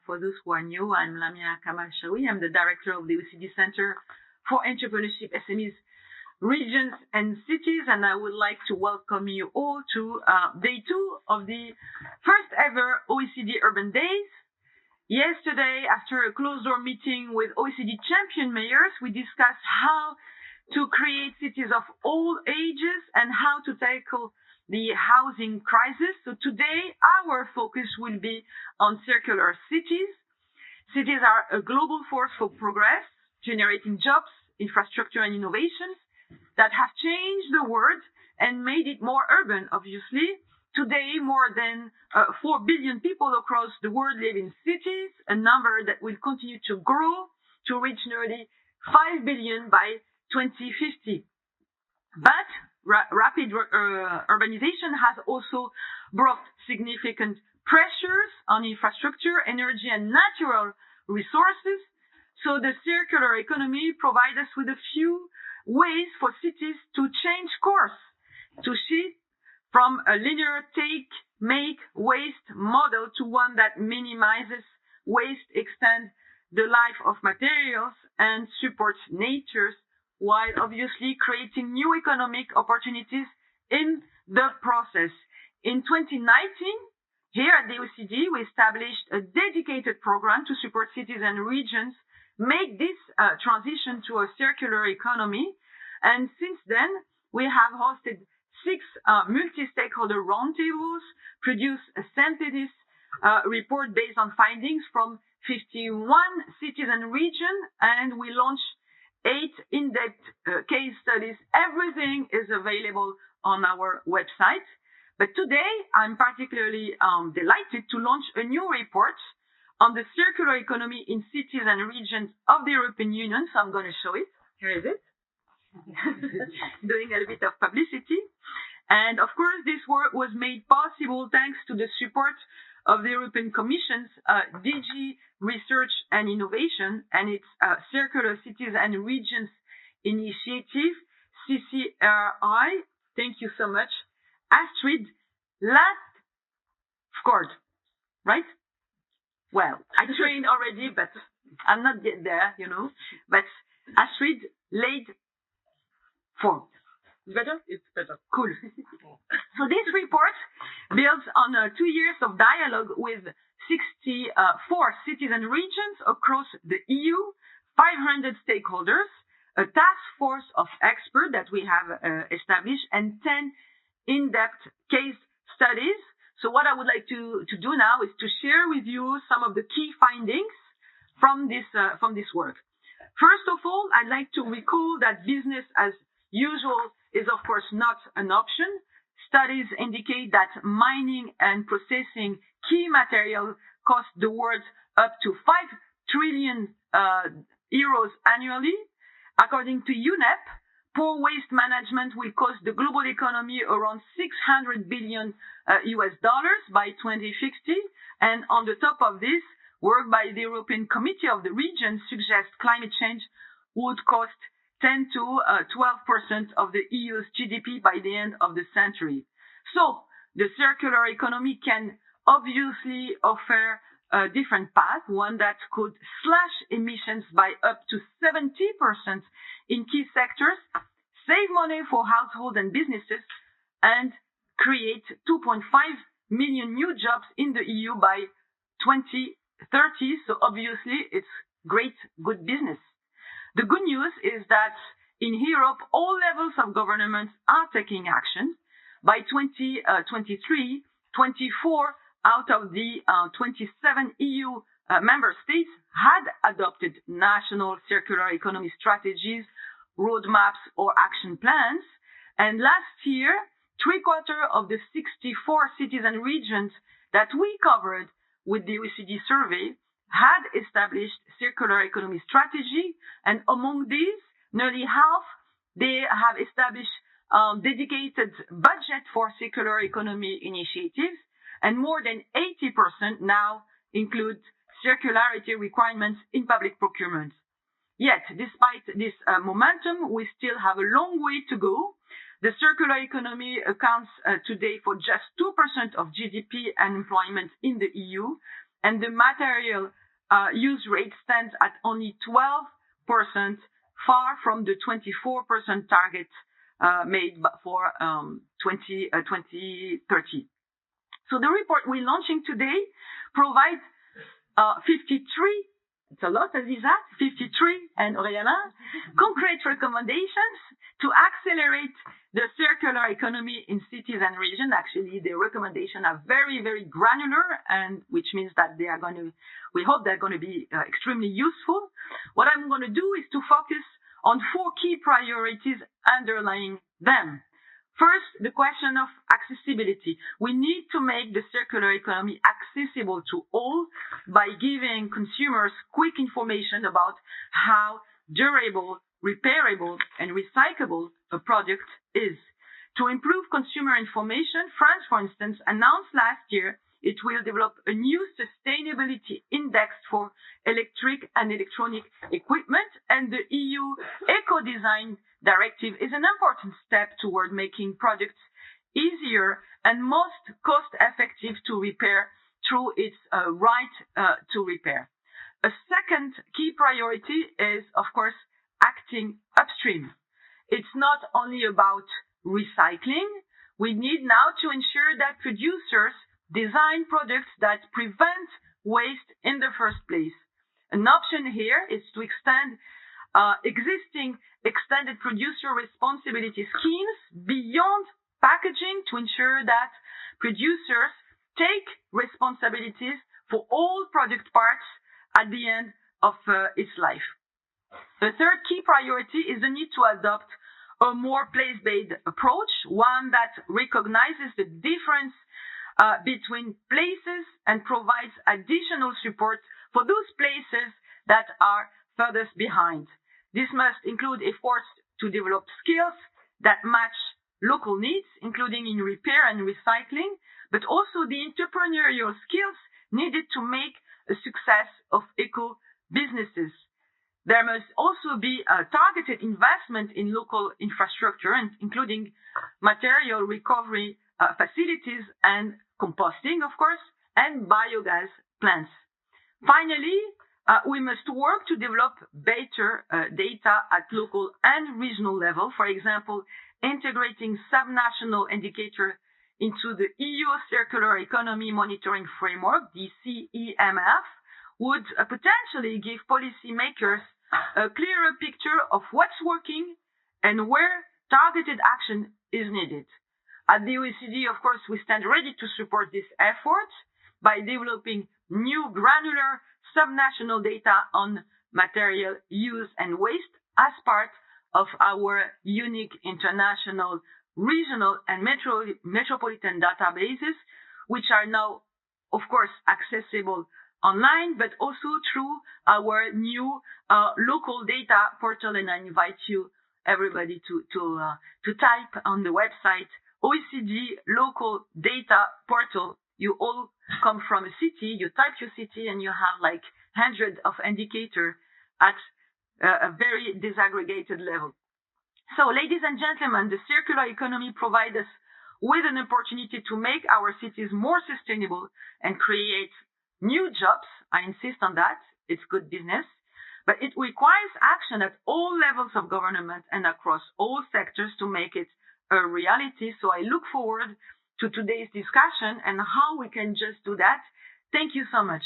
for those who are new, I'm Lamia Kamal-Shawi. I'm the director of the OECD Center for Entrepreneurship, SMEs, Regions and Cities, and I would like to welcome you all to day 2 of the first ever OECD Urban Days. Yesterday, after a closed-door meeting with OECD champion mayors, we discussed how to create cities of all ages and how to tackle the housing crisis. So today, our focus will be on circular cities. Cities are a global force for progress, generating jobs, infrastructure, and innovations that have changed the world and made it more urban, obviously. Today, more than 4 billion people across the world live in cities, a number that will continue to grow to reach nearly 5 billion by 2050. But rapid urbanization has also brought significant pressures on infrastructure, energy, and natural resources. So the circular economy provides us with a few ways for cities to change course, to shift from a linear take, make, waste model to one that minimizes waste, extends the life of materials, and supports nature, while obviously creating new economic opportunities in the process. In 2019, here at the OECD, we established a dedicated program to support cities and regions make this transition to a circular economy. And since then, we have hosted 6 multi-stakeholder roundtables, produced a synthesis report based on findings from 51 cities and regions, and we launched 8 in-depth case studies. Everything is available on our website. But today, I'm particularly delighted to launch a new report on the circular economy in cities and regions of the European Union. So I'm going to show it. Here is it. Doing a little bit of publicity. And of course, this work was made possible thanks to the support of the European Commission's DG Research and Innovation and its Circular Cities and Regions Initiative, CCRI. Thank you so much. Astrid Latford, right? Well, I trained already, but I'm not yet there, you know. But Astrid Latford. Better? It's better. Cool. So this report builds on 2 years of dialogue with 64 cities and regions across the EU, 500 stakeholders, a task force of experts that we have established, and 10 in-depth case studies. So what I would like to do now is to share with you some of the key findings from this work. First of all, I'd like to recall that business as usual is of course not an option. Studies indicate that mining and processing key materials cost the world up to 5 trillion euros annually. According to UNEP, poor waste management will cost the global economy around $600 billion US dollars by 2050. And on the top of this, work by the European Committee of the Regions suggests climate change would cost 10 to 12% of the EU's GDP by the end of the century. So the circular economy can obviously offer a different path, one that could slash emissions by up to 70% in key sectors, save money for households and businesses, and create 2.5 million new jobs in the EU by 2030. So obviously it's great, good business. The good news is that in Europe, all levels of government are taking action. By 2023, 24 out of the 27 EU member states had adopted national circular economy strategies, roadmaps, or action plans. And last year, 3/4 of the 64 cities and regions that we covered with the OECD survey had established circular economy strategy, and among these, nearly half, they have established dedicated budget for circular economy initiatives, and more than 80% now include circularity requirements in public procurement. Yet, despite this momentum, we still have a long way to go. The circular economy accounts today for just 2% of GDP and employment in the EU, and the material use rate stands at only 12%, far from the 24% target made for 2030. So the report we're launching today provides 53, it's a lot, Aziza, 53 and Oriana, concrete recommendations to accelerate the circular economy in cities and regions. Actually, the recommendations are very, very granular, and which means that we hope they're going to be extremely useful. What I'm going to do is to focus on 4 key priorities underlying them. First, the question of accessibility. We need to make the circular economy accessible to all by giving consumers quick information about how durable, repairable, and recyclable a product is. To improve consumer information, France, for instance, announced last year it will develop a new sustainability index for electric and electronic equipment, and the EU Eco-Design Directive is an important step toward making products easier and most cost-effective to repair through its right to repair. A second key priority is, of course, acting upstream. It's not only about recycling. We need now to ensure that producers design products that prevent waste in the first place. An option here is to extend existing extended producer responsibility schemes beyond packaging to ensure that producers take responsibilities for all product parts at the end of its life. The third key priority is the need to adopt a more place-based approach, one that recognizes the difference between places and provides additional support for those places that are furthest behind. This must include efforts to develop skills that match local needs, including in repair and recycling, but also the entrepreneurial skills needed to make a success of eco businesses. There must also be a targeted investment in local infrastructure, including material recovery facilities and composting, of course, and biogas plants. Finally, we must work to develop better data at local and regional level. For example, integrating subnational indicators into the EU Circular Economy Monitoring Framework, the CEMF, would potentially give policymakers a clearer picture of what's working and where targeted action is needed. At the OECD, of course, we stand ready to support this effort by developing new granular subnational data on material use and waste as part of our unique international, regional, and metropolitan databases, which are now, of course, accessible online, but also through our new local data portal. And I invite you, everybody, to type on the website OECD local data portal. You all come from a city, you type your city, and you have like hundreds of indicators at a very disaggregated level. So, ladies and gentlemen, the circular economy provides us with an opportunity to make our cities more sustainable and create new jobs. I insist on that. It's good business. But it requires action at all levels of government and across all sectors to make it a reality. So I look forward to today's discussion and how we can just do that. Thank you so much.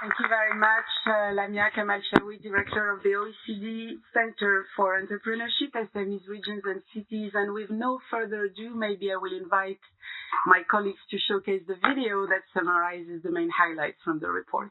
Thank you very much, Lamia Kamal-Chaoui, Director of the OECD Center for Entrepreneurship, SMEs, Regions and Cities. And with no further ado, maybe I will invite my colleagues to showcase the video that summarizes the main highlights from the report.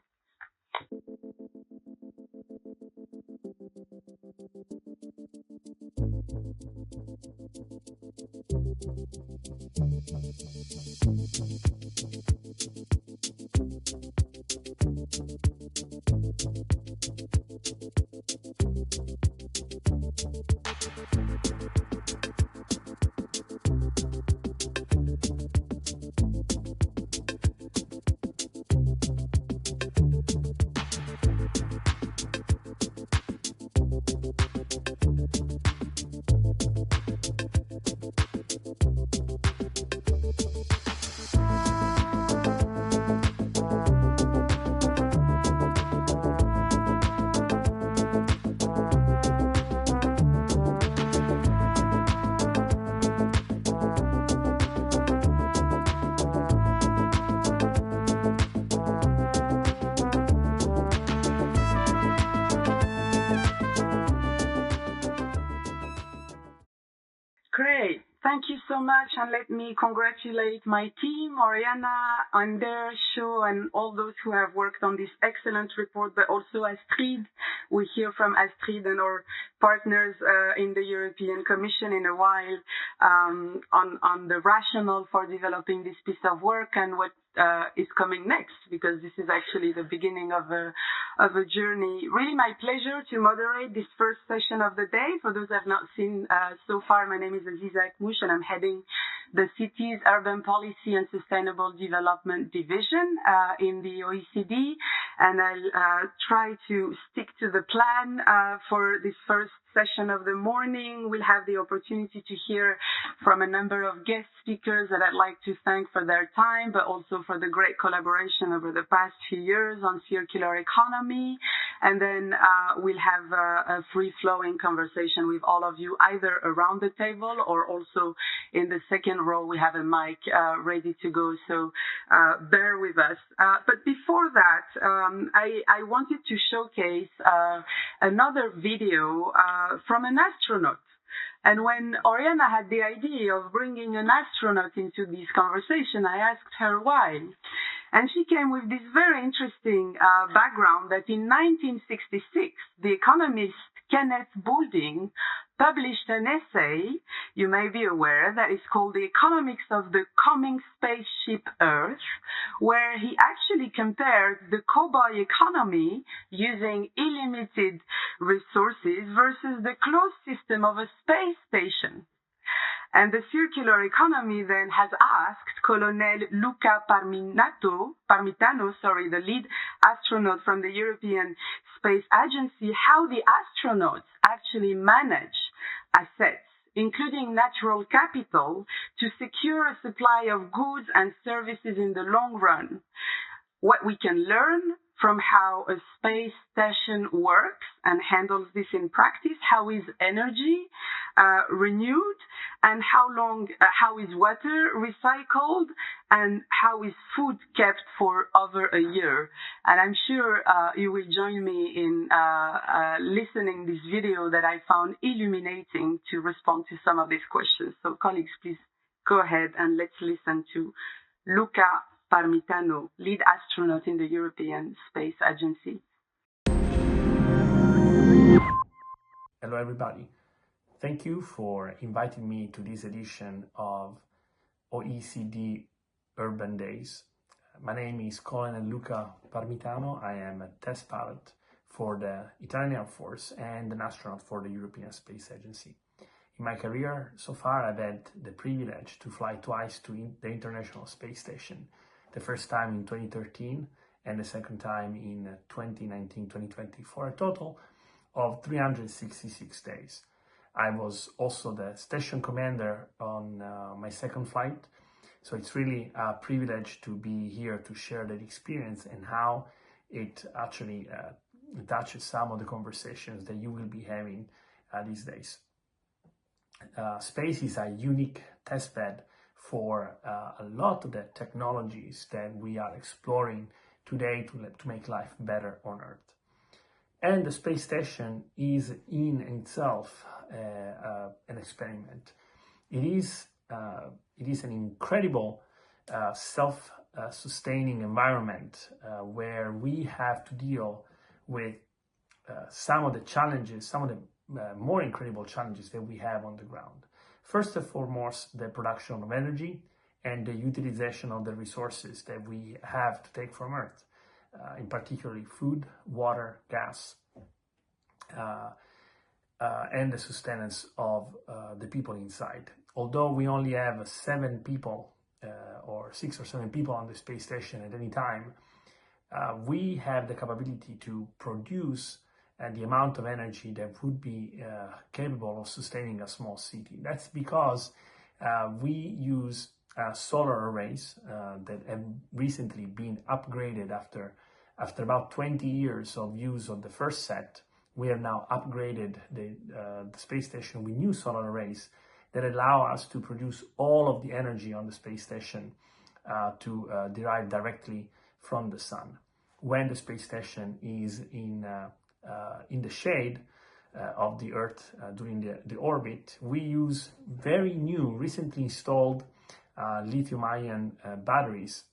Thank you so much, and let me congratulate my team, Oriana, Ander, Sho, and all those who have worked on this excellent report, but also Astrid. We hear from Astrid and our partners in the European Commission in a while on the rationale for developing this piece of work and what is coming next, because this is actually the beginning of a journey. Really my pleasure to moderate this first session of the day. For those who have not seen so far, my name is Aziza Akmouche, and I'm heading the Cities, Urban Policy and Sustainable Development Division in the OECD, and I'll try to stick to the plan for this first session of the morning. We'll have the opportunity to hear from a number of guest speakers that I'd like to thank for their time, but also for the great collaboration over the past few years on circular economy. And then we'll have a free-flowing conversation with all of you, either around the table or also in the second row. We have a mic ready to go, so bear with us. But before that, I wanted to showcase another video from an astronaut. And when Oriana had the idea of bringing an astronaut into this conversation, I asked her why. And she came with this very interesting background that in 1966, the economist Kenneth Boulding published an essay, you may be aware, that is called The Economics of the Coming Spaceship Earth, where he actually compared the cowboy economy using illimited resources versus the closed system of a space station. And the circular economy then has asked Colonel Luca Parmitano, the lead astronaut from the European Space Agency, how the astronauts actually manage assets, including natural capital, to secure a supply of goods and services in the long run. What we can learn from how a space station works and handles this in practice, how is energy renewed, and how is water recycled, and how is food kept for over a year. And I'm sure you will join me in listening this video that I found illuminating to respond to some of these questions. So colleagues, please go ahead and let's listen to Luca Parmitano, lead astronaut in the European Space Agency. Hello everybody. Thank you for inviting me to this edition of OECD Urban Days. My name is Colonel Luca Parmitano. I am a test pilot for the Italian Air Force and an astronaut for the European Space Agency. In my career so far, I've had the privilege to fly twice to the International Space Station. The first time in 2013 and the second time in 2019-2020 for a total of 366 days. I was also the station commander on my second flight, so it's really a privilege to be here to share that experience and how it actually touches some of the conversations that you will be having these days. Space is a unique testbed for a lot of the technologies that we are exploring today to make life better on Earth. And the space station is in itself an experiment. It is an incredible self-sustaining environment where we have to deal with some of the challenges, some of the more incredible challenges that we have on the ground. First and foremost, the production of energy and the utilization of the resources that we have to take from Earth, in particular food, water, gas, and the sustenance of the people inside. Although we only have 7 people or 6 or 7 people on the space station at any time, we have the capability to produce the amount of energy that would be capable of sustaining a small city. That's because we use solar arrays that have recently been upgraded after about 20 years of use of the first set. We have now upgraded the space station with new solar arrays that allow us to produce all of the energy on the space station to derive directly from the sun. When the space station is in the shade, of the Earth during the orbit, we use very new, recently installed lithium-ion batteries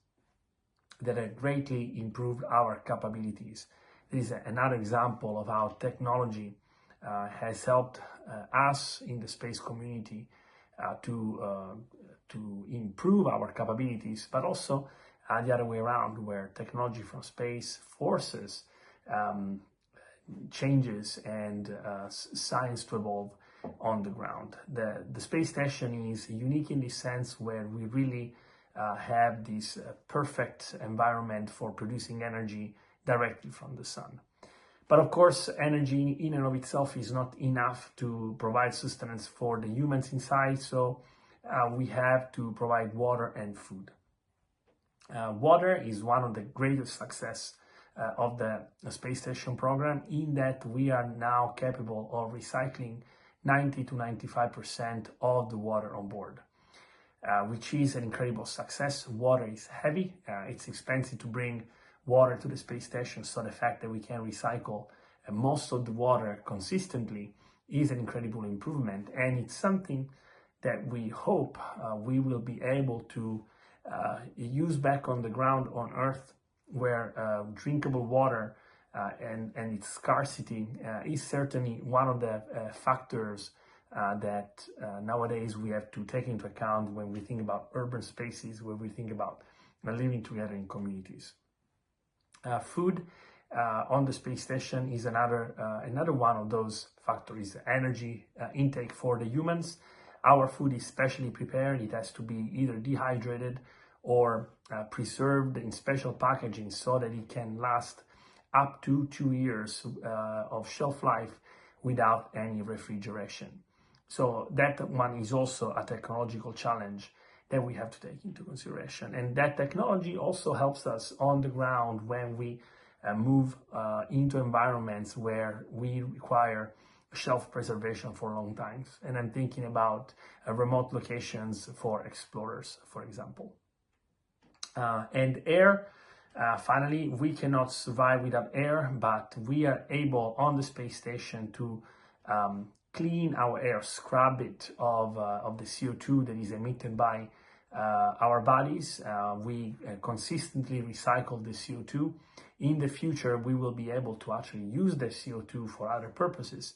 that have greatly improved our capabilities. This is another example of how technology has helped us in the space community to improve our capabilities, but also the other way around, where technology from space forces changes and science to evolve on the ground. The space station is unique in this sense, where we really have this perfect environment for producing energy directly from the sun. But of course, energy in and of itself is not enough to provide sustenance for the humans inside, so we have to provide water and food. Water is one of the greatest success of the space station program, in that we are now capable of recycling 90 to 95% of the water on board, which is an incredible success. Water is heavy, it's expensive to bring water to the space station, so the fact that we can recycle most of the water consistently is an incredible improvement, and it's something that we hope we will be able to use back on the ground on Earth, where drinkable water and its scarcity is certainly one of the factors that nowadays we have to take into account when we think about urban spaces, when we think about living together in communities. Food on the space station is another one of those factors. Energy intake for the humans. Our food is specially prepared. It has to be either dehydrated or preserved in special packaging so that it can last up to 2 years of shelf life without any refrigeration. So that one is also a technological challenge that we have to take into consideration. And that technology also helps us on the ground when we move into environments where we require shelf preservation for long times. And I'm thinking about remote locations for explorers, for example. And air, finally, we cannot survive without air, but we are able on the space station to clean our air, scrub it of the CO2 that is emitted by our bodies. We consistently recycle the CO2. In the future, we will be able to actually use the CO2 for other purposes.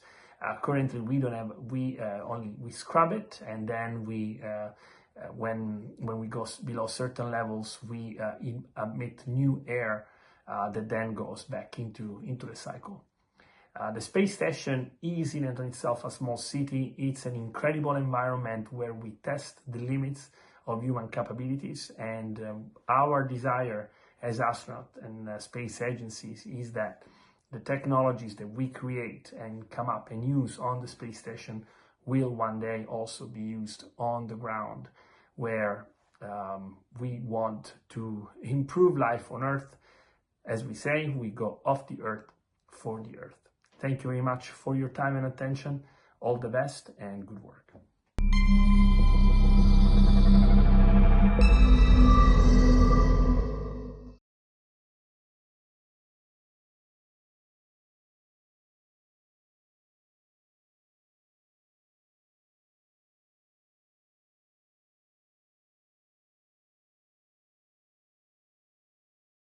Currently, we don't have. We scrub it, and then when we go below certain levels, we emit new air that then goes back into the cycle. The space station is in and of itself a small city. It's an incredible environment where we test the limits of human capabilities, and our desire as astronauts and space agencies is that the technologies that we create and come up and use on the space station will one day also be used on the ground, where we want to improve life on Earth. As we say, we go off the Earth for the Earth. Thank you very much for your time and attention. All the best and good work.